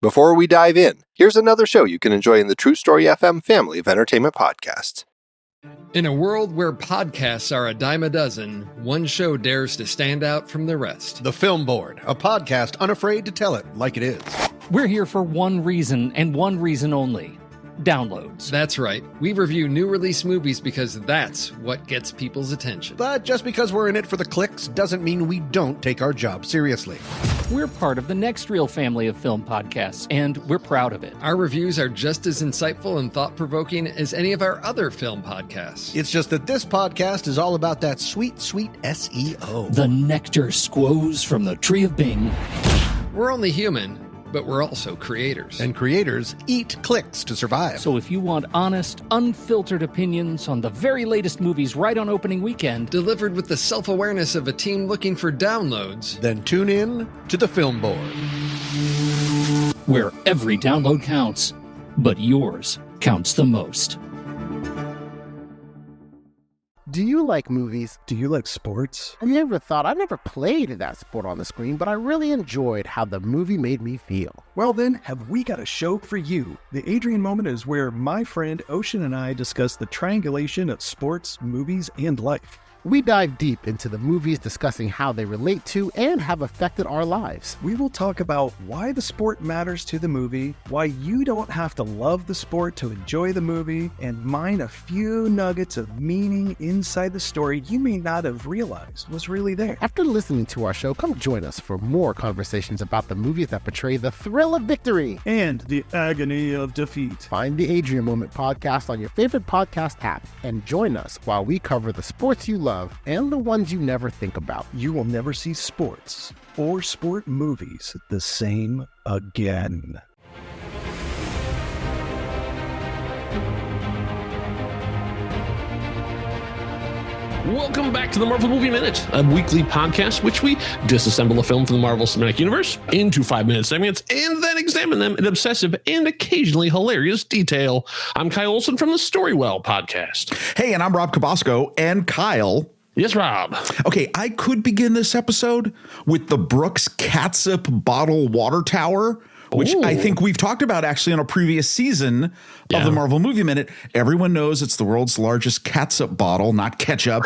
Before we dive in, here's another show you can enjoy in the True Story FM family of entertainment podcasts. In a world where podcasts are a dime a dozen, one show dares to stand out from the rest. The Film Board, a podcast unafraid to tell it like it is. We're here for one reason and one reason only. Downloads. That's right. We review new release movies because that's what gets people's attention. But just because we're in it for the clicks doesn't mean we don't take our job seriously. We're part of the Next Reel family of film podcasts, and we're proud of it. Our reviews are just as insightful and thought-provoking as any of our other film podcasts. It's just that this podcast is all about that sweet, sweet SEO. The nectar squoze from the tree of Bing. We're only human, but we're also creators. And creators eat clicks to survive. So if you want honest, unfiltered opinions on the very latest movies right on opening weekend, delivered with the self-awareness of a team looking for downloads, then tune in to The Film Board, where every download counts, but yours counts the most. Do you like movies? Do you like sports? I never played that sport on the screen, but I really enjoyed how the movie made me feel. Well then, have we got a show for you. The Adrian Moment is where my friend Ocean and I discuss the triangulation of sports, movies, and life. We dive deep into the movies, discussing how they relate to and have affected our lives. We will talk about why the sport matters to the movie, why you don't have to love the sport to enjoy the movie, and mine a few nuggets of meaning inside the story you may not have realized was really there. After listening to our show, come join us for more conversations about the movies that portray the thrill of victory and the agony of defeat. Find the Adrian Moment podcast on your favorite podcast app and join us while we cover the sports you love and the ones you never think about. You will never see sports or sport movies the same again. Welcome back to the Marvel Movie Minute, a weekly podcast which we disassemble a film from the Marvel Cinematic Universe into 5-minute segments and then examine them in obsessive and occasionally hilarious detail. I'm Kyle Olson from the Storywell podcast. Hey, and I'm Rob Cabasco, and Kyle. Yes, Rob. Okay, I could begin this episode with the Brooks Catsup Bottle Water Tower, which I think we've talked about actually on a previous season of the Marvel Movie Minute. Everyone knows it's the world's largest catsup bottle, not ketchup.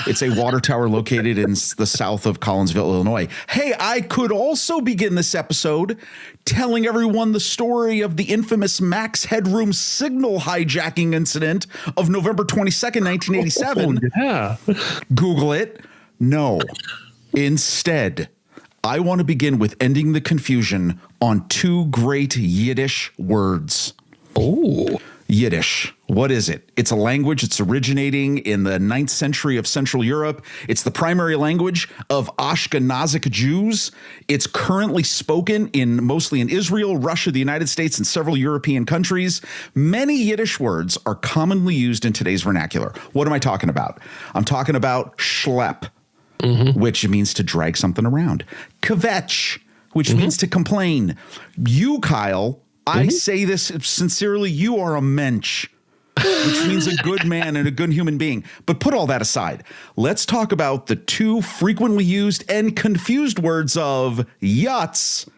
It's a water tower located in the south of Collinsville, Illinois. Hey, I could also begin this episode telling everyone the story of the infamous Max Headroom signal hijacking incident of November 22nd, 1987. Oh, yeah. Google it. No. Instead, I want to begin with ending the confusion on two great Yiddish words. Oh. Yiddish. What is it? It's a language. It's originating in the 9th century of Central Europe. It's the primary language of Ashkenazic Jews. It's currently spoken mostly in Israel, Russia, the United States, and several European countries. Many Yiddish words are commonly used in today's vernacular. What am I talking about? I'm talking about schlepp, which means to drag something around. Kvetch, which means to complain. You, Kyle, I say this sincerely, you are a mensch, which means a good man and a good human being. But put all that aside. Let's talk about the two frequently used and confused words of yuts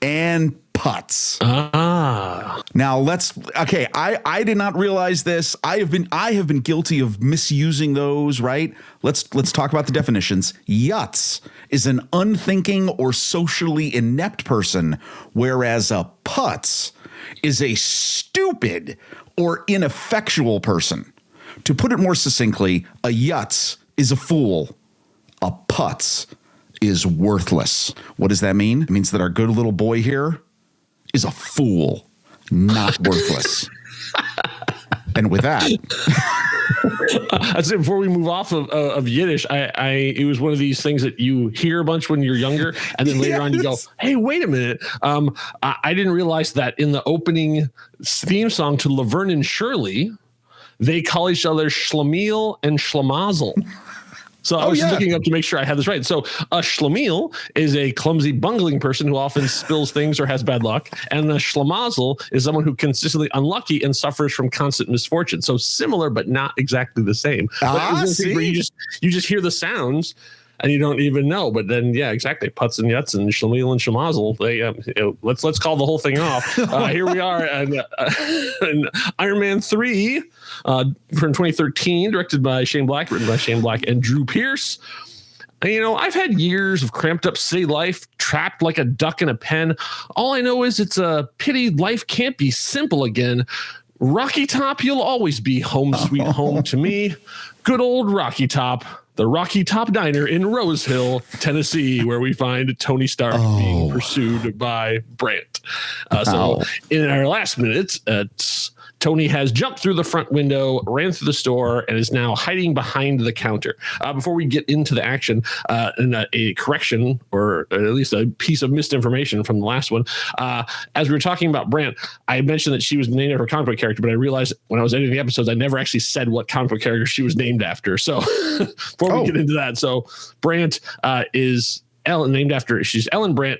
and putts. Now I did not realize this. I have been guilty of misusing those, right? Let's talk about the definitions. Yuts is an unthinking or socially inept person, whereas a putz is a stupid or ineffectual person. To put it more succinctly, a yutz is a fool. A putz is worthless. What does that mean? It means that our good little boy here is a fool, not worthless. And with that, I'd say before we move off of Yiddish, it was one of these things that you hear a bunch when you're younger, and then later on you go, "Hey, wait a minute! I didn't realize that in the opening theme song to Laverne and Shirley, they call each other Schlemiel and Schlemazel." So I was looking up to make sure I had this right. So a schlemiel is a clumsy, bungling person who often spills things or has bad luck. And a schlemazel is someone who consistently unlucky and suffers from constant misfortune. So similar, but not exactly the same. See? You just hear the sounds. and you don't even know. But then, yeah, exactly. Putz and Yutz and Shlemiel and Shemazel. They let's call the whole thing off. Here we are, and Iron Man 3 from 2013, directed by Shane Black, written by Shane Black and Drew Pearce. And, I've had years of cramped up city life, trapped like a duck in a pen. All I know is it's a pity life can't be simple again. Rocky Top, you'll always be home sweet home to me. Good old Rocky Top, the Rocky Top Diner in Rose Hill, Tennessee, where we find Tony Stark being pursued by Brandt. So in our last minute, Tony has jumped through the front window, ran through the store, and is now hiding behind the counter. Before we get into the action, and a correction, or at least a piece of misinformation from the last one. As we were talking about Brandt, I mentioned that she was named after a comic book character, but I realized when I was editing the episodes, I never actually said what comic book character she was named after. So before we get into that, so Brandt is Ellen, named after, she's Ellen Brandt.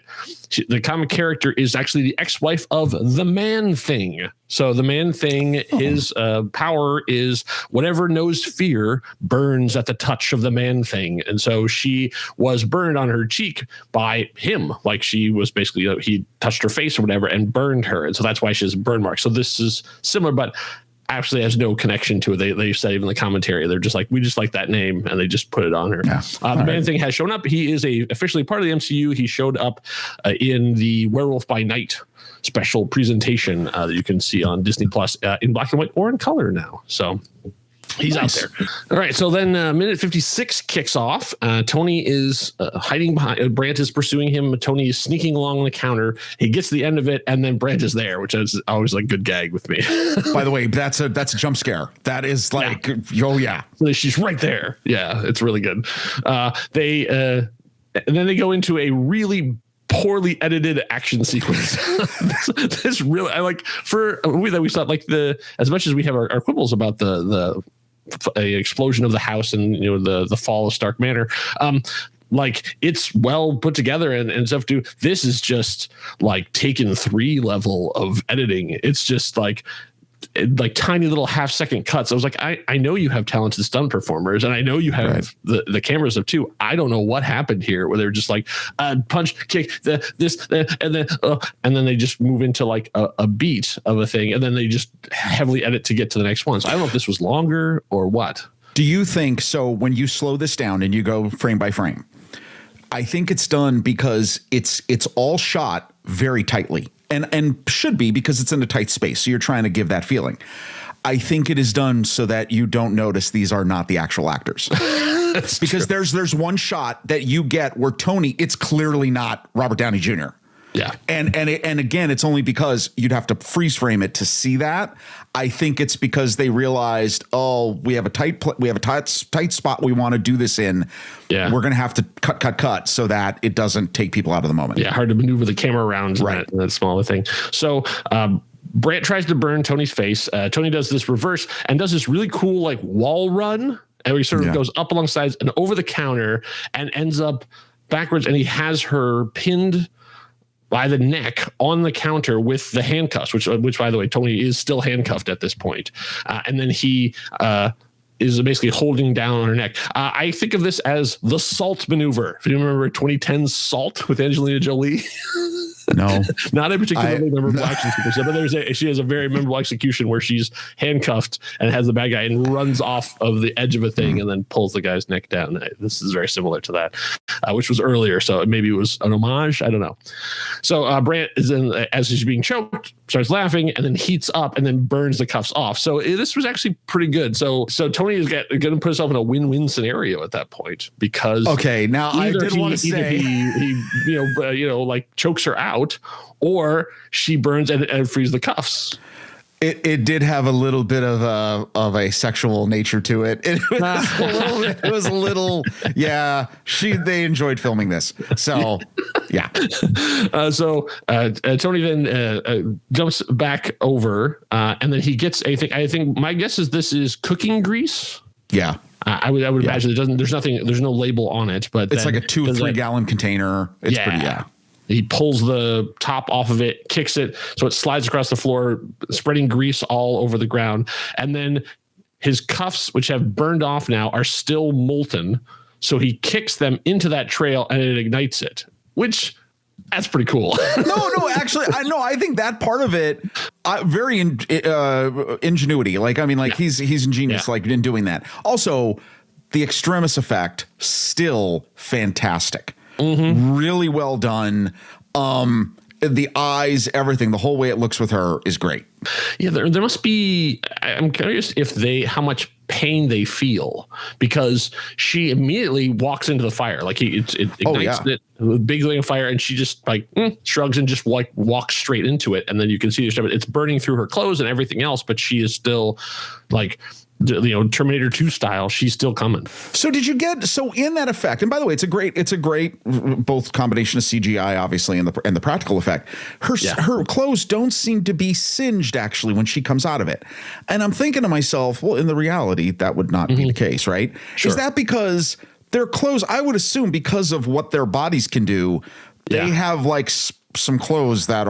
The comic character is actually the ex-wife of the Man-Thing. So the Man-Thing, his power is whatever knows fear burns at the touch of the Man-Thing. And so she was burned on her cheek by him. Like she was basically, he touched her face or whatever and burned her. And so that's why she has a burn mark. So this is similar, but actually has no connection to it. They said even in the commentary, they're just like, we just like that name, and they just put it on her. Yeah. The Man-Thing has shown up. He is officially part of the MCU. He showed up in the Werewolf by Night special presentation that you can see on Disney Plus in black and white or in color now. So he's out there. All right. So then minute 56 kicks off. Tony is hiding behind. Brandt is pursuing him. Tony is sneaking along the counter. He gets to the end of it, and then Brandt is there, which is always like good gag with me. By the way, that's a jump scare. That is like, oh yeah. So she's right there. Yeah, it's really good. And then they go into a really poorly edited action sequence. this really, I like, for a movie that we saw, like as much as we have our quibbles about the explosion of the house and the fall of Stark Manor, like it's well put together and stuff too. This is just like Taken 3 level of editing. It's just like tiny little half-second cuts. I was like, I know you have talented stunt performers, and I know you have the cameras up too. I don't know what happened here, where they're just like punch, kick, and then they just move into like a beat of a thing, and then they just heavily edit to get to the next one. So I don't know if this was longer or what. Do you think so? When you slow this down and you go frame by frame, I think it's done because it's all shot very tightly. And should be, because it's in a tight space. So you're trying to give that feeling. I think it is done so that you don't notice these are not the actual actors. Because there's one shot that you get where Tony, it's clearly not Robert Downey Jr. Yeah. And again, it's only because you'd have to freeze frame it to see that. I think it's because they realized, we have a tight spot we want to do this in. Yeah. We're going to have to cut so that it doesn't take people out of the moment. Yeah. Hard to maneuver the camera around that smaller thing. So, Brandt tries to burn Tony's face. Tony does this reverse and does this really cool like wall run. And he sort of goes up along sides and over the counter and ends up backwards. And he has her pinned by the neck on the counter with the handcuffs, which by the way, Tony is still handcuffed at this point. And then he is basically holding down on her neck. I think of this as the Salt maneuver. If you remember 2010's Salt with Angelina Jolie. No, not a particularly memorable action sequence, but she has a very memorable execution where she's handcuffed and has the bad guy and runs off of the edge of a thing and then pulls the guy's neck down. This is very similar to that, which was earlier. So maybe it was an homage. I don't know. So Brandt is as he's being choked, starts laughing and then heats up and then burns the cuffs off. So this was actually pretty good. So Tony is going to put himself in a win-win scenario at that point, because now I did want to say he like chokes her out, or she burns and frees the cuffs. It did have a little bit of a sexual nature to it. It was a little, yeah. They enjoyed filming this, so yeah. So Tony then jumps back over, and then he gets. I think my guess is this is cooking grease. Yeah. I would imagine there's no label on it, but it's like a 2 or 3 gallon container. It's pretty. He pulls the top off of it, kicks it, so it slides across the floor, spreading grease all over the ground. And then his cuffs, which have burned off now, are still molten. So he kicks them into that trail and it ignites it, which that's pretty cool. No, actually, I think that part of it, very ingenuity. Like, I mean, like he's ingenious, like in doing that. Also, the extremis effect, still fantastic. Really well done. The eyes, everything, the whole way it looks with her is great. Yeah, there must be. I'm curious if how much pain they feel, because she immediately walks into the fire. Like it ignites it with big thing of fire, and she just like shrugs and just like walks straight into it. And then you can see it's burning through her clothes and everything else, but she is still like, Terminator 2 style, she's still coming. So did you get in that effect? And by the way, it's a great both combination of CGI, obviously, and the practical effect. Her clothes don't seem to be singed actually when she comes out of it. And I'm thinking to myself, well, in the reality, that would not be the case, right? Sure. Is that because their clothes? I would assume because of what their bodies can do, they have like some clothes that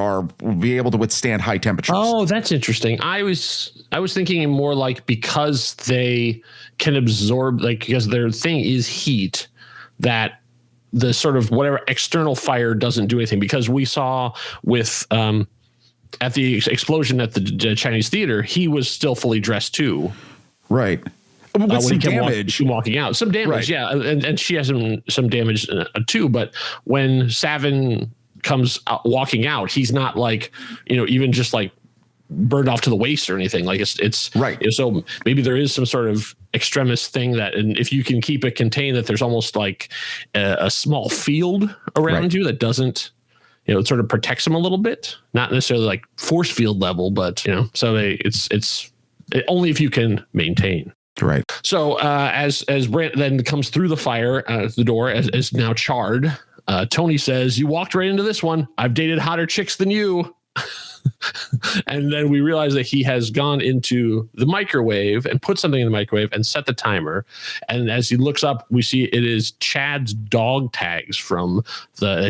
be able to withstand high temperatures. Oh, that's interesting. I was thinking more like because they can absorb, like because their thing is heat, that the sort of whatever external fire doesn't do anything. Because we saw with at the explosion at the Chinese theater, he was still fully dressed too. Right. With some damage. Walking out. Some damage, yeah. And she has some damage too. But when Savin comes out, walking out, he's not like, even just like burned off to the waist or anything. Like it's right. So maybe there is some sort of extremis thing that, and if you can keep it contained, that there's almost like a small field around you that doesn't, it sort of protects them a little bit, not necessarily like force field level, but so it's only if you can maintain. Right. So as Brandt then comes through the fire, the door is now charred. Tony says, "You walked right into this one. I've dated hotter chicks than you." And then we realize that he has gone into the microwave and put something in the microwave and set the timer. And as he looks up, we see it is Chad's dog tags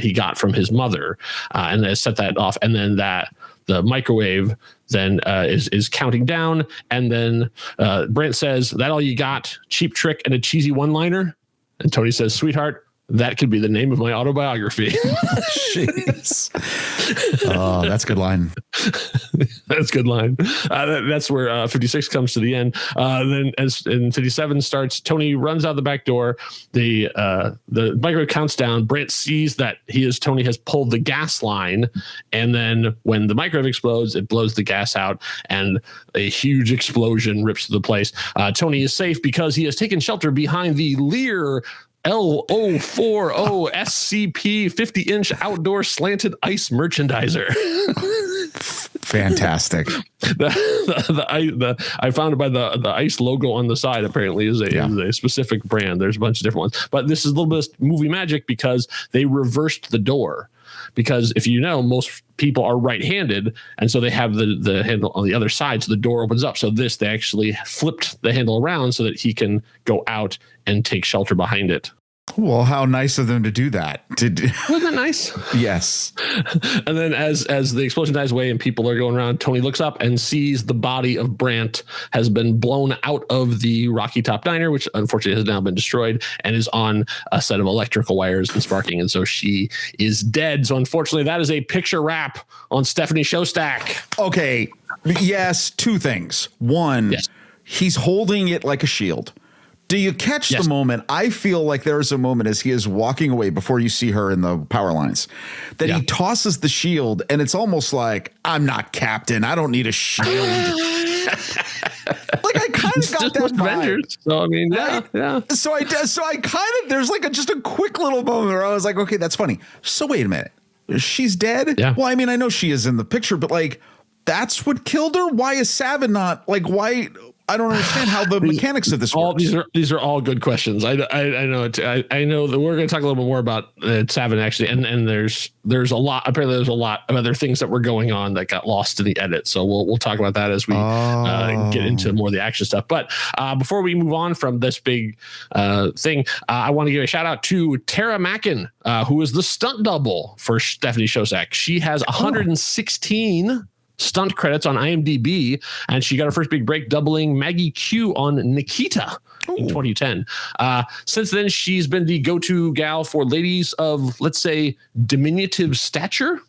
he got from his mother, and has set that off. And then the microwave then is counting down. And then Brandt says, "That all you got? Cheap trick and a cheesy one-liner?" And Tony says, "Sweetheart, that could be the name of my autobiography." Jeez. Oh, that's a good line. That's a good line. That's where 56 comes to the end. Then as in 57 starts, Tony runs out the back door. The microwave counts down. Brandt sees that Tony has pulled the gas line. And then when the microwave explodes, it blows the gas out and a huge explosion rips through the place. Tony is safe because he has taken shelter behind the Lear L040 SCP 50-inch outdoor slanted ice merchandiser. Fantastic. I found it by the ice logo on the side. Apparently is a specific brand. There's a bunch of different ones, but this is a little bit of movie magic because they reversed the door. Because if most people are right-handed, and so they have the handle on the other side, so the door opens up. So they actually flipped the handle around so that he can go out and take shelter behind it. Well, how nice of them to do that. Wasn't that nice? Yes. And then as the explosion dies away and people are going around, Tony looks up and sees the body of Brandt has been blown out of the Rocky Top Diner, which unfortunately has now been destroyed, and is on a set of electrical wires and sparking. And so she is dead. So unfortunately, that is a picture wrap on Stephanie Shostak. Okay. Yes. Two things. One, he's holding it like a shield. Do you catch the moment? I feel like there's a moment as he is walking away before you see her in the power lines that he tosses the shield, and it's almost like, I'm not captain. I don't need a shield. Like I kind of got that vibe. So I mean, yeah. So I kind of, there's like just a quick little moment where I was like, okay, that's funny. So wait a minute. She's dead? Yeah. Well, I mean, I know she is in the picture, but like, that's what killed her? Why is Savin not, like, why? I don't understand how the mechanics of this works. These are all good questions. I know it. I know that we're going to talk a little bit more about Savin actually, and there's a lot. Apparently, there's a lot of other things that were going on that got lost in the edit. So we'll talk about that as we get into more of the action stuff. But before we move on from this big thing, I want to give a shout out to Tara Mackin, who is the stunt double for Stephanie Shostak. She has 116 stunt credits on IMDb, and she got her first big break doubling Maggie Q on Nikita in 2010. Since then, she's been the go-to gal for ladies of, let's say, diminutive stature.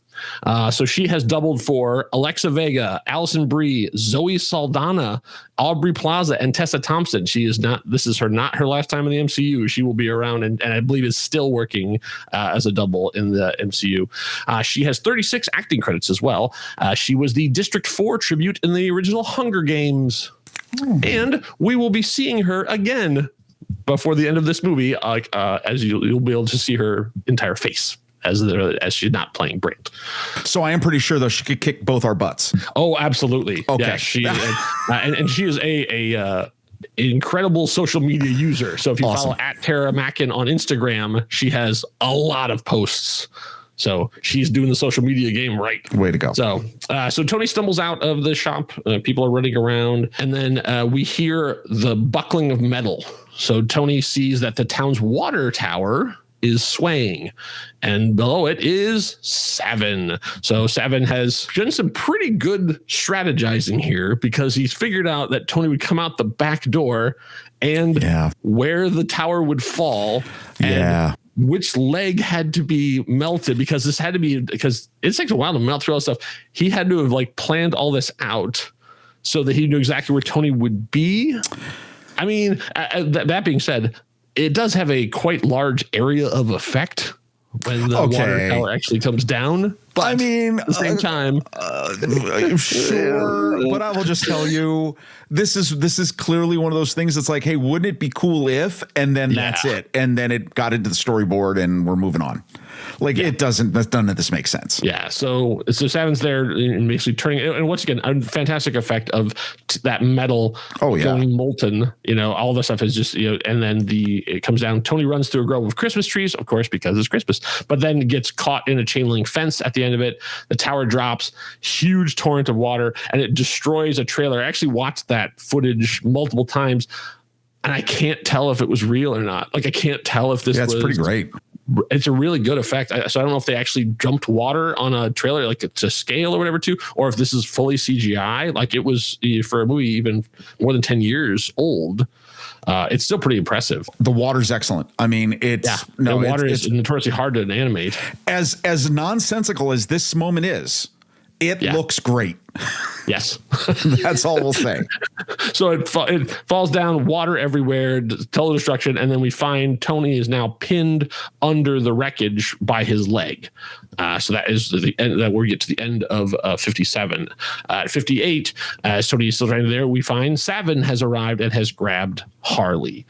So she has doubled for Alexa Vega, Allison Brie, Zoe Saldana, Aubrey Plaza, and Tessa Thompson. This is not her last time in the MCU. She will be around and I believe is still working as a double in the MCU. She has 36 acting credits as well. She was the District 4 tribute in the original Hunger Games. And we will be seeing her again before the end of this movie, as you'll be able to see her entire face. As she's not playing Brandt. So I am pretty sure, though, she could kick both our butts. Oh, absolutely. Okay. Yeah, she and she is a incredible social media user. So if you follow @Tara Mackin on Instagram, she has a lot of posts. So she's doing the social media game right. Way to go. So Tony stumbles out of the shop. People are running around. And then we hear the buckling of metal. So Tony sees that the town's water tower is swaying, and below it is Savin. So Savin has done some pretty good strategizing here because he's figured out that Tony would come out the back door and where the tower would fall and which leg had to be melted, because it takes a while to melt through all this stuff. He had to have planned all this out so that he knew exactly where Tony would be. I mean, that being said, it does have a quite large area of effect when the water tower actually comes down. But I mean, at the same time, sure. But I will just tell you, this is clearly one of those things that's like, hey, wouldn't it be cool if? And then that's it. And then it got into the storyboard, and we're moving on. It doesn't. None of this makes sense. Yeah. So Savin's there and basically turning it. And once again, a fantastic effect of that metal going molten. All the stuff is just, and then it comes down. Tony runs through a grove of Christmas trees, of course, because it's Christmas, but then gets caught in a chain link fence at the end of it. The tower drops, huge torrent of water, and it destroys a trailer. I actually watched that footage multiple times, and I can't tell if it was real or not. I can't tell if this was. It's pretty great. It's a really good effect. So I don't know if they actually dumped water on a trailer, to scale or whatever too, or if this is fully CGI. It was for a movie even more than 10 years old. It's still pretty impressive. The water's excellent. I mean, the water is notoriously hard to animate. As nonsensical as this moment is, it looks great. Yes. That's all we'll say. So it falls down, water everywhere, total destruction, and then we find Tony is now pinned under the wreckage by his leg. So that is the end. That we get to the end of 57. At 58, as Tony is still right there, we find Savin has arrived and has grabbed Harley.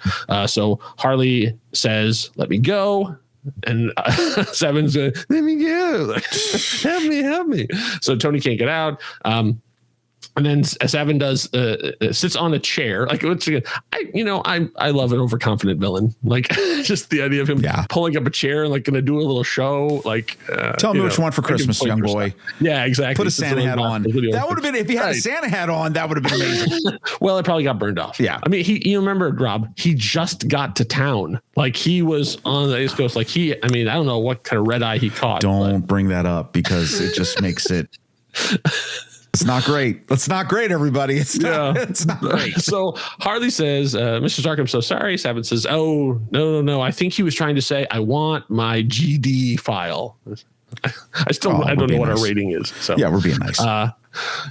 So Harley says, "Let me go." And Savin's going, "Let me go. help me. So Tony can't get out. And then Savin does sits on a chair. Once again, I love an overconfident villain. Just the idea of him pulling up a chair and going to do a little show. Tell me what you want for Christmas, young boy. Yeah, exactly. Put a Santa hat on. That would have been, if he had a Santa hat on, that would have been amazing. Well, it probably got burned off. Yeah. I mean, you remember, Rob, he just got to town. He was on the East Coast. I don't know what kind of red eye he caught. Don't bring that up because it just makes it. It's not great. It's not great, everybody. It's not great. So Harley says, Mr. Stark, I'm so sorry. Savin says, "Oh, no. I think he was trying to say, I want my GD file." I don't know what our rating is. So yeah, we're being nice.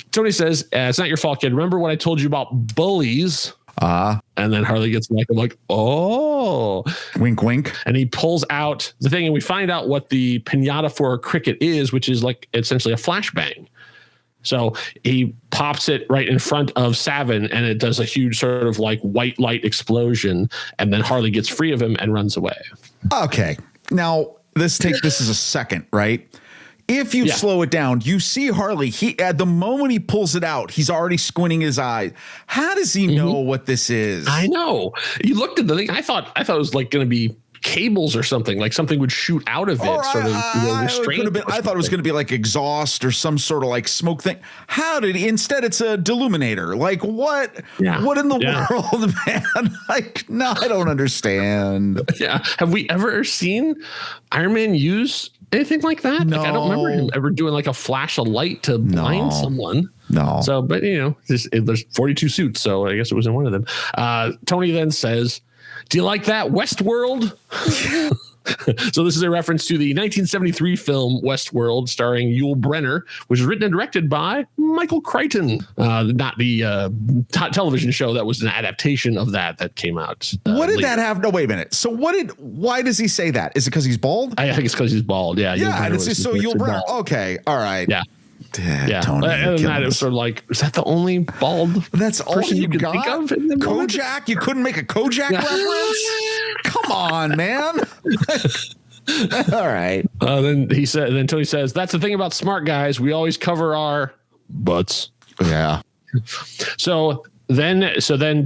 Tony says, "It's not your fault, kid. Remember what I told you about bullies?" And then Harley gets back. I'm like, "Oh, wink, wink." And he pulls out the thing, and we find out what the pinata for a cricket is, which is essentially a flashbang. So he pops it right in front of Savin, and it does a huge sort of white light explosion. And then Harley gets free of him and runs away. Okay. Now this is a second, right? If you slow it down, you see Harley, at the moment he pulls it out, he's already squinting his eyes. How does he know what this is? I know. You looked at the thing. I thought it was going to be cables or something, something would shoot out of it. I thought it was going to be exhaust or some sort of smoke thing. Instead it's a deluminator. What? Yeah. What in the world, man? No, I don't understand. Yeah. Have we ever seen Iron Man use anything like that? No. Like, I don't remember him ever doing like a flash of light to blind someone. No. So, but there's 42 suits, so I guess it was in one of them. Tony then says, "Do you like that, Westworld?" So this is a reference to the 1973 film Westworld, starring Yul Brynner, which was written and directed by Michael Crichton, not the television show that was an adaptation of that came out. What did later. that have? No, wait a minute. So why does he say that? Is it because he's bald? I think it's because he's bald. Yeah. Yeah, and it's just so Yul Brynner. bald. Okay, all right. Yeah. Yeah. Tony, Other than that, it was sort of like, is that the only bald That's all person you could got? think of in the moment? Kojak? You couldn't make a Kojak reference? Come on, man. All right. Then Tony says, "That's the thing about smart guys. We always cover our butts." Yeah. So then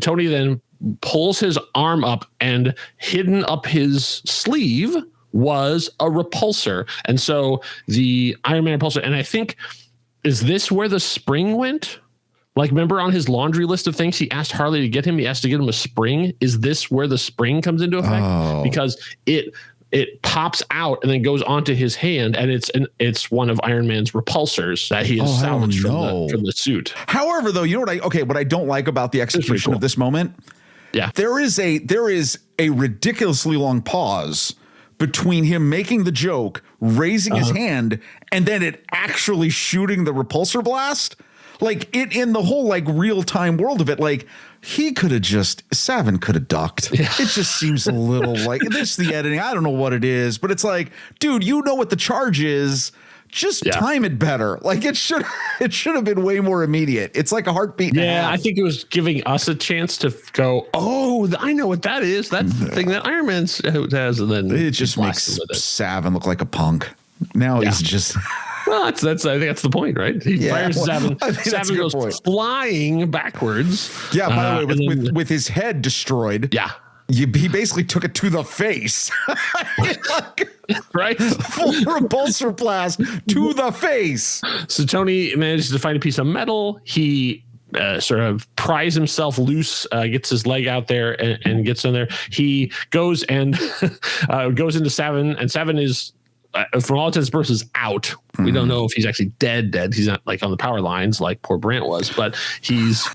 Tony then pulls his arm up, and hidden up his sleeve was a repulsor. And so the Iron Man repulsor, and I think, is this where the spring went? Like, remember on his laundry list of things, he asked Harley to get him, he asked to get him a spring. Is this where the spring comes into effect? Oh. Because it pops out and then goes onto his hand, and it's one of Iron Man's repulsors that he has salvaged from the suit. However, though, you know what I don't like about the execution of this moment? Yeah. There is a ridiculously long pause between him making the joke, raising his hand, and then it actually shooting the repulsor blast. Like, it in the whole like real time world of it, like Savin could have ducked. Yeah. It just seems a little like this, the editing. I don't know what it is, but it's like, dude, you know what the charge is. Just time it better. Like, it should have been way more immediate. It's like a heartbeat. Yeah, I think it was giving us a chance to go, oh, I know what that is. That's the thing that Iron Man has. And then it just makes Savin look like a punk. Now he's just. Well, I think that's the point, right? He fires Savin. Savin goes flying backwards. Yeah, by the way, with his head destroyed. Yeah. He basically took it to the face. Right? Full repulsor blast to the face. So Tony manages to find a piece of metal. He sort of pries himself loose, gets his leg out there and gets in there. He goes and goes into Savin, and Savin is, for all intents and purposes, out. We don't know if he's actually dead. He's not like on the power lines like poor Brandt was, but he's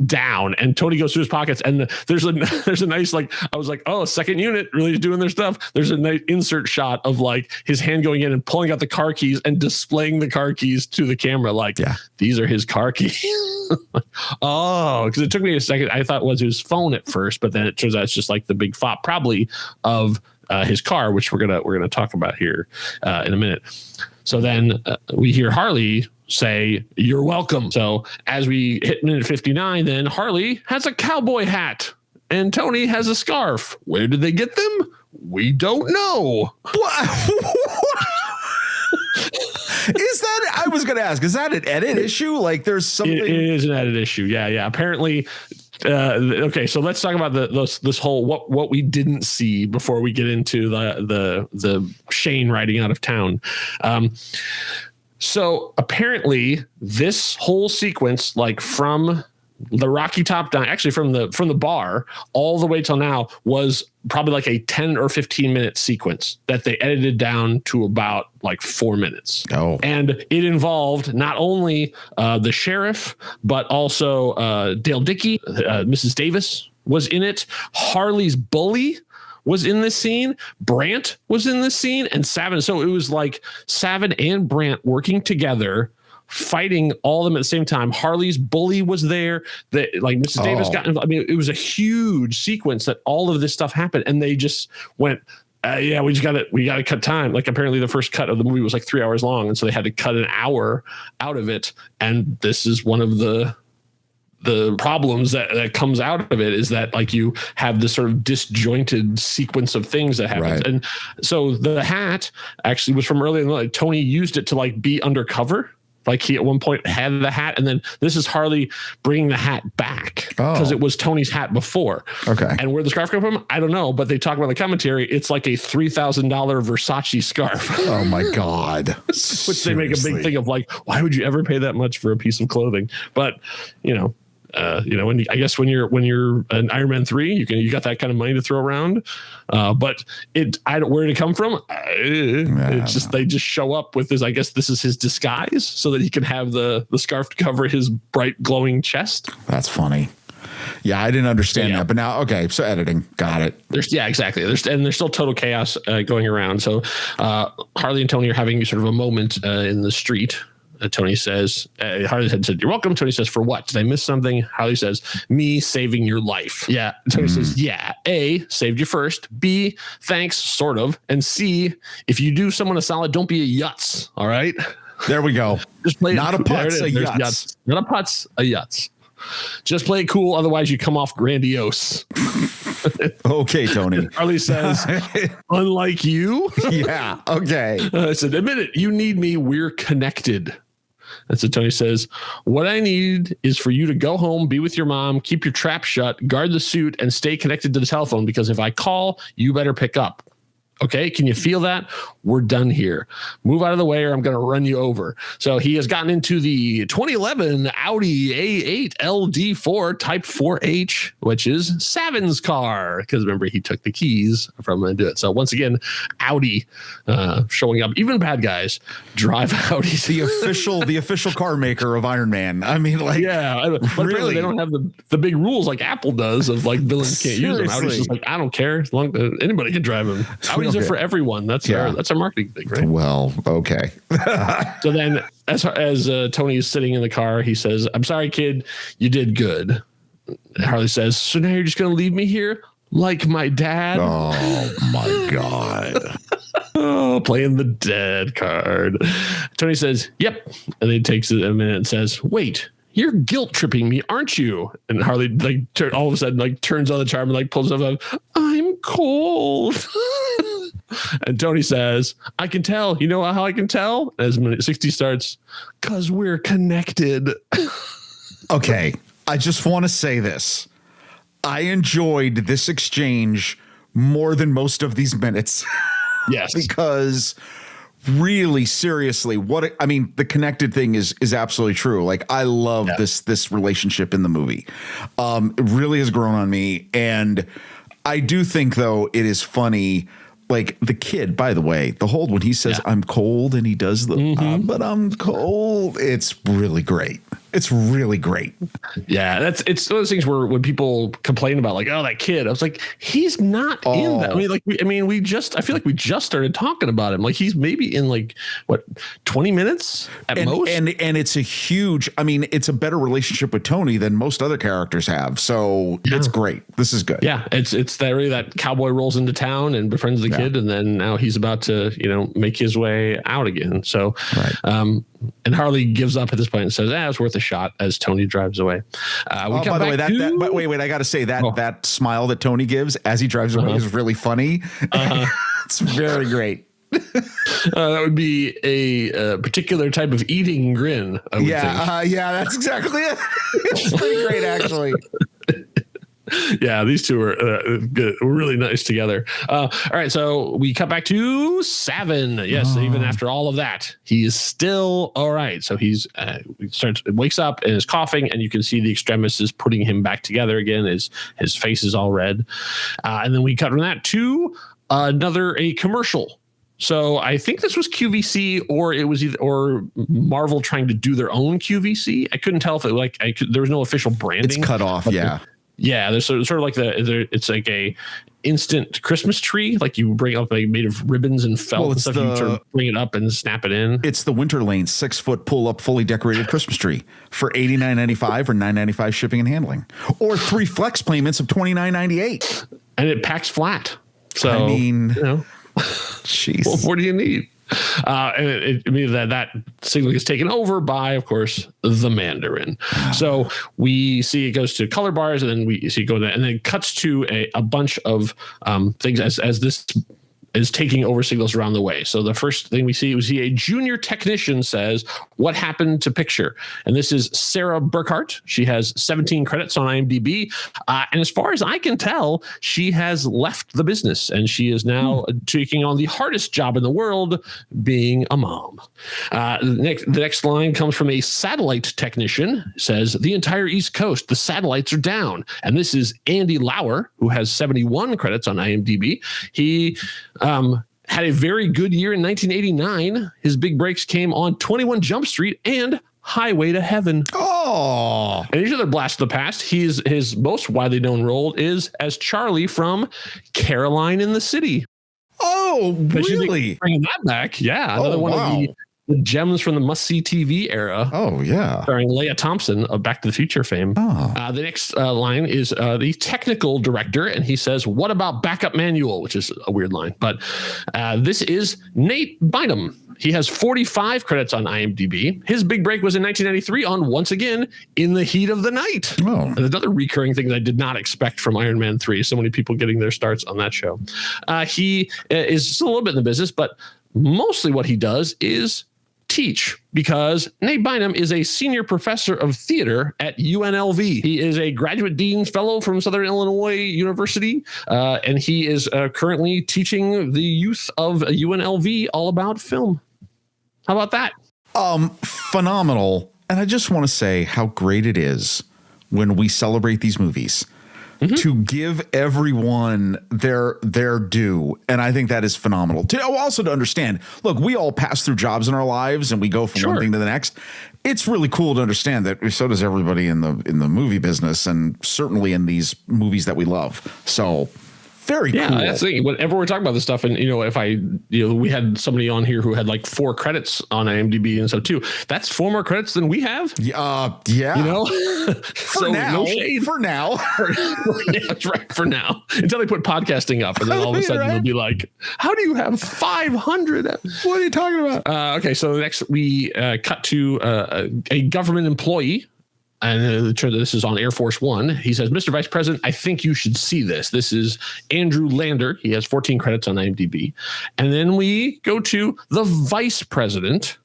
down. And Tony goes through his pockets, and there's a nice, like, I was like, oh, second unit really doing their stuff. There's a nice insert shot of like his hand going in and pulling out the car keys and displaying the car keys to the camera. Like, these are his car keys. Oh, because it took me a second. I thought it was his phone at first, but then it turns out it's just like the big fop, probably of his car, which we're gonna talk about here in a minute. So then we hear Harley say, "You're welcome." So as we hit minute 59, then Harley has a cowboy hat and Tony has a scarf. Where did they get them? We don't know. Is that? I was going to ask. Is that an edit issue? Like, there's something. It is an edit issue. Yeah. Apparently. Okay, so let's talk about this whole what we didn't see before we get into the Shane riding out of town. So apparently this whole sequence, like from the Rocky Top down, actually from the bar all the way till now, was probably like a 10 or 15 minute sequence that they edited down to about like 4 minutes. Oh. And it involved not only the sheriff, but also Dale Dickey, Mrs. Davis was in it. Harley's bully was in this scene. Brandt was in this scene, and Savin. So it was like Savin and Brandt working together, fighting all of them at the same time. Harley's bully was there. Like Mrs. Davis got involved. I mean, it was a huge sequence that all of this stuff happened, and they just went, we got to cut time. Like, apparently the first cut of the movie was like 3 hours long, and so they had to cut an hour out of it. And this is one of the problems that comes out of it, is that like you have this sort of disjointed sequence of things that happens. Right. And so the hat actually was from earlier. Like, Tony used it to like be undercover. Like, he at one point had the hat, and then this is Harley bringing the hat back because it was Tony's hat before. Okay. And where the scarf came from, I don't know, but they talk about the commentary. It's like a $3,000 Versace scarf. Oh my God. Which they make a big thing of, like, why would you ever pay that much for a piece of clothing? But, you know, I guess when you're an Iron Man 3, you got that kind of money to throw around. But where did it come from? They just show up with this. I guess this is his disguise so that he can have the scarf to cover his bright glowing chest. That's funny. Yeah, I didn't understand that, but now, okay, so editing, got it. Exactly. There's still total chaos going around. So Harley and Tony are having sort of a moment in the street. Tony says, Harley said, "You're welcome." Tony says, "For what? Did I miss something?" Harley says, "Me saving your life." Yeah. Tony says, "Yeah. A, saved you first. B, thanks, sort of. And C, if you do someone a solid, don't be a yutz. All right." There we go. Just play not a putz, a yutz. Not a putz, a yutz. Just play it cool, otherwise you come off grandiose. Okay, Tony. Harley says, "Unlike you." Yeah. Okay. I said, "Admit it. You need me. We're connected." And so Tony says, "What I need is for you to go home, be with your mom, keep your trap shut, guard the suit, and stay connected to the telephone, because if I call, you better pick up. Okay, can you feel that? We're done here. Move out of the way or I'm going to run you over." So he has gotten into the 2011 Audi A8 LD4 Type 4H, which is Savin's car, because remember, he took the keys from him to do it. So once again, Audi showing up. Even bad guys drive Audis. The official car maker of Iron Man. I mean, like, yeah, but apparently they don't have the big rules like Apple does of like villains can't use them. Audi's just like, I don't care, as long as anybody can drive them. Audis are for everyone. That's our marketing thing, right? Well, okay. So then, as Tony is sitting in the car, he says, "I'm sorry, kid, you did good." And Harley says, "So now you're just going to leave me here like my dad?" Oh my God. Oh, playing the dad card. Tony says, "Yep," and then he takes it a minute and says, "Wait, you're guilt tripping me, aren't you?" And Harley all of a sudden turns on the charm and pulls himself up. "I'm cold." And Tony says, "I can tell. You know how I can tell?" As minute 60 starts, "'Cause we're connected." Okay, I just want to say this. I enjoyed this exchange more than most of these minutes. Yes. Because really, seriously, the connected thing is absolutely true. Like, I love this relationship in the movie. It really has grown on me. And I do think, though, it is funny. Like, the kid, by the way, the whole, when he says, "I'm cold," and he does but I'm cold. It's really great. It's really great. Yeah, it's one of those things where when people complain about like, "Oh, that kid," I was like, he's not in that. I feel like we just started talking about him. Like, he's maybe in 20 minutes at most. And it's a huge, it's a better relationship with Tony than most other characters have. So it's great. This is good. Yeah, it's that really that cowboy rolls into town and befriends the kid, and then now he's about to make his way out again. So and Harley gives up at this point and says, "It's worth a shot," as Tony drives away. By the way, wait, I got to say that smile that Tony gives as he drives away is really funny. It's very great. That would be a particular type of eating grin, I would think. That's exactly it. It's pretty great, actually. Yeah, these two are really nice together. All right, so we cut back to Savin. Yes, even after all of that, he is still all right. So he's wakes up and is coughing, and you can see the extremis is putting him back together again. His face is all red, and then we cut from that to a commercial. So I think this was QVC, or it was or Marvel trying to do their own QVC. I couldn't tell if there was no official branding. It's cut off, yeah. Yeah, there's sort of like it's like a instant Christmas tree, like you bring up made of ribbons and felt and stuff. You sort of bring it up and snap it in. It's the Winter Lane 6-foot pull up fully decorated Christmas tree for $89.95 or $9.95 shipping and handling, or 3 flex payments of $29.98. And it packs flat. So jeez, what more do you need? And it means that signal gets taken over by, of course, the Mandarin. So we see it goes to color bars, and then we see it go there, and then it cuts to a bunch of things as this is taking over signals around the way. So the first thing we see a junior technician says, "What happened to picture?" And this is Sarah Burkhart. She has 17 credits on IMDb. And as far as I can tell, she has left the business and she is now taking on the hardest job in the world, being a mom. The next line comes from a satellite technician. It says, "The entire East Coast, the satellites are down." And this is Andy Lauer, who has 71 credits on IMDb. He had a very good year in 1989. His big breaks came on 21 Jump Street and Highway to Heaven. Oh, and these are the blast of the past. His most widely known role is as Charlie from Caroline in the City. Oh, really? Bringing that back. Yeah. Another one of the gems from the must-see TV era. Oh, yeah. Starring Leah Thompson of Back to the Future fame. Oh. The next line is the technical director, and he says, "What about backup manual?" Which is a weird line. But this is Nate Bynum. He has 45 credits on IMDb. His big break was in 1993 on, once again, In the Heat of the Night. Oh. And another recurring thing that I did not expect from Iron Man 3. So many people getting their starts on that show. He is still a little bit in the business, but mostly what he does is teach, because Nate Bynum is a senior professor of theater at UNLV. He is a graduate dean's fellow from Southern Illinois University, and he is currently teaching the youth of UNLV all about film. How about that? Phenomenal. And I just want to say how great it is when we celebrate these movies to give everyone their due. And I think that is phenomenal. Also to understand, look, we all pass through jobs in our lives and we go from one thing to the next. It's really cool to understand that so does everybody in the movie business, and certainly in these movies that we love. So very cool. That's the thing. Whenever we're talking about this stuff, and we had somebody on here who had like 4 credits on IMDb and stuff too. That's 4 more credits than we have. Yeah. So no shade. For now. That's right. For now, until they put podcasting up, and then all of a sudden they'll be like, "How do you have 500? What are you talking about?" Okay, so next we cut to a government employee. And this is on Air Force One. He says, "Mr. Vice President, I think you should see this." This is Andrew Lander. He has 14 credits on IMDb. And then we go to the vice president,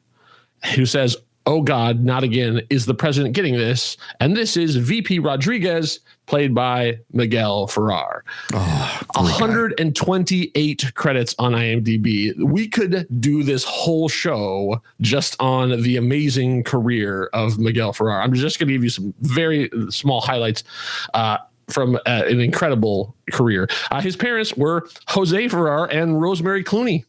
who says, "Oh God, not again. Is the president getting this?" And this is VP Rodriguez, played by Miguel Ferrer. 128 credits on IMDb. We could do this whole show just on the amazing career of Miguel Ferrer. I'm just going to give you some very small highlights from an incredible career. His parents were Jose Ferrer and Rosemary Clooney,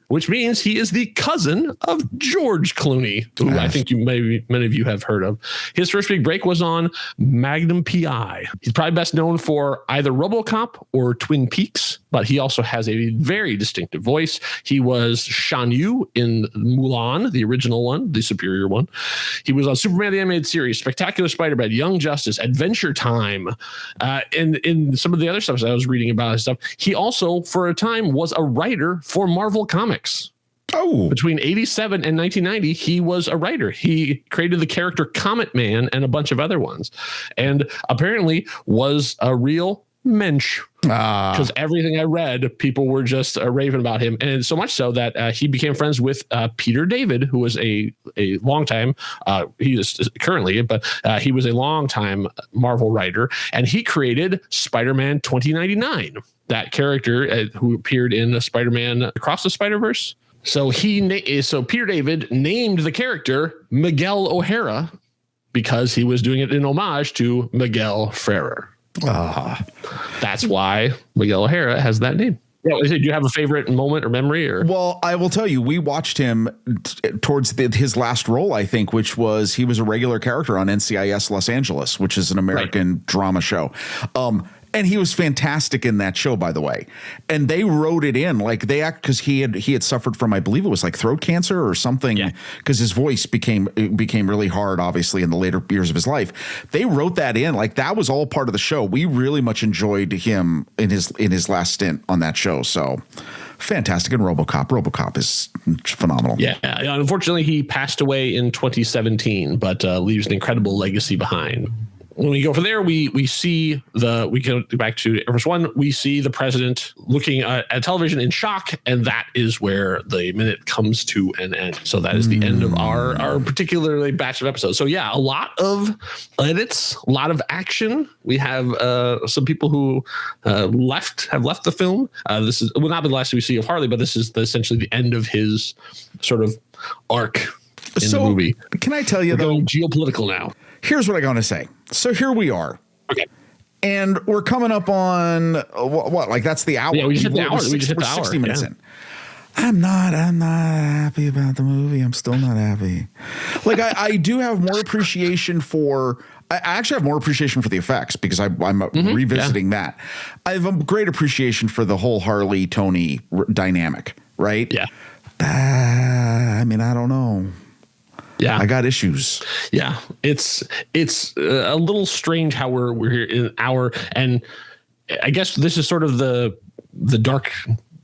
which means he is the cousin of George Clooney, who I think many of you have heard of. His first big break was on Magnum P.I. He's probably best known for either RoboCop or Twin Peaks, but he also has a very distinctive voice. He was Shan Yu in Mulan, the original one, the superior one. He was on Superman the Animated Series, Spectacular Spider-Man, Young Justice, Adventure Time, and in some of the other stuff I was reading about his stuff. He also, for a time, was a writer for Marvel Comics. Oh, between 87 and 1990, he was a writer. He created the character Comet Man and a bunch of other ones, and apparently was a real mensch. Because everything I read, people were just raving about him, and so much so that he became friends with Peter David, who was a long time. He is currently, but he was a long time Marvel writer, and he created Spider-Man 2099. That character who appeared in Spider-Man Across the Spider-Verse. So Peter David named the character Miguel O'Hara because he was doing it in homage to Miguel Ferrer. That's why Miguel O'Hara has that name. Yeah, do you have a favorite moment or memory? Well, I will tell you, we watched him towards his last role, I think, which was he was a regular character on NCIS Los Angeles, which is an American drama show. And he was fantastic in that show, by the way. And they wrote it in like because he had suffered from, I believe it was like throat cancer or something, because his voice became really hard, obviously, in the later years of his life. They wrote that in like that was all part of the show. We really much enjoyed him in his last stint on that show. So fantastic. And RoboCop is phenomenal. Yeah. Unfortunately, he passed away in 2017, but leaves an incredible legacy behind. when we go from there, we go back to Air Force One. We see the president looking at television in shock, and that is where the minute comes to an end. So that is the end of our particularly batch of episodes. So yeah, a lot of edits, a lot of action. We have some people who have left the film. This will not be the last we see of Harley, but this is essentially the end of his sort of arc in the movie. Can I tell you, We're going geopolitical now. Here's what I'm going to say. So here we are. Okay. And we're coming up on what? Like that's the hour. Yeah, we just hit the hour. We're 60 minutes in. I'm not happy about the movie. I'm still not happy. Like I do have more appreciation for. I actually have more appreciation for the effects because I'm revisiting that. I have a great appreciation for the whole Harley Tony dynamic. Right. Yeah. I mean, I don't know. Yeah, I got issues. Yeah, it's a little strange how we're here in our, and I guess this is sort of the dark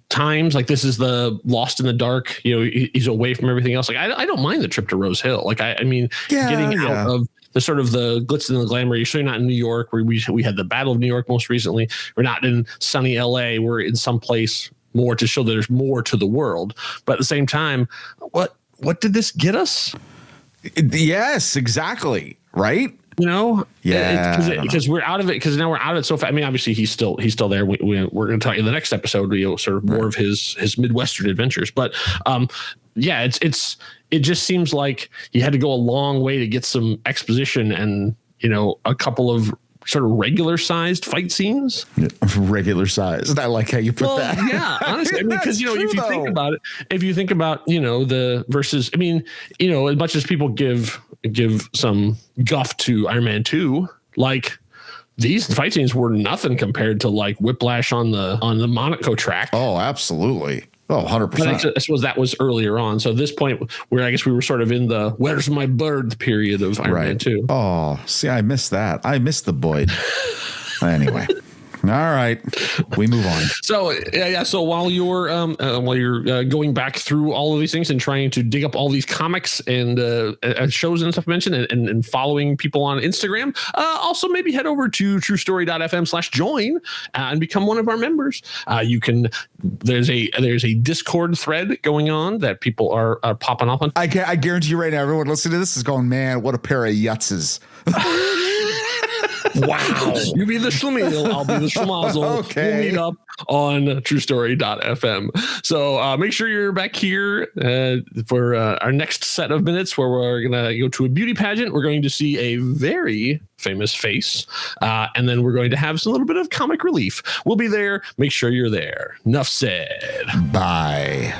times. Like this is the lost in the dark. You know, he's away from everything else. Like I don't mind the trip to Rose Hill. Like I mean, getting out of the sort of the glitz and the glamour. You're certainly not in New York, where we had the Battle of New York most recently. We're not in sunny LA. We're in some place more to show that there's more to the world. But at the same time, what did this get us? Yes, exactly. Right. You know, because we're out of it. Because now we're out of it so fast. I mean, obviously he's still there. We're going to talk in the next episode. You know, sort of more of his Midwestern adventures. But yeah, it just seems like he had to go a long way to get some exposition and a couple of sort of regular sized fight scenes. Regular sized. I like how you put that. Yeah, honestly, I mean, because if you think about the versus, I mean, as much as people give some guff to Iron Man 2, like these fight scenes were nothing compared to like Whiplash on the Monaco track. Oh, absolutely. Oh, 100%. I suppose that was earlier on. So at this point, where I guess we were sort of in the "Where's my bird" period of Iron Man 2. Oh, see, I missed that. I missed the Boyd. Anyway. All right, we move on. So So while you're going back through all of these things and trying to dig up all these comics and shows and stuff mentioned and following people on Instagram, also maybe head over to truestory.fm/join and become one of our members. You can. There's a Discord thread going on that people are popping up on. I guarantee you right now, everyone listening to this is going, man, what a pair of yutzes. Wow. You be the schlemiel, I'll be the schlemazel. Okay. We'll meet up on truestory.fm. So make sure you're back here for our next set of minutes where we're going to go to a beauty pageant. We're going to see a very famous face. And then we're going to have a little bit of comic relief. We'll be there. Make sure you're there. Enough said. Bye.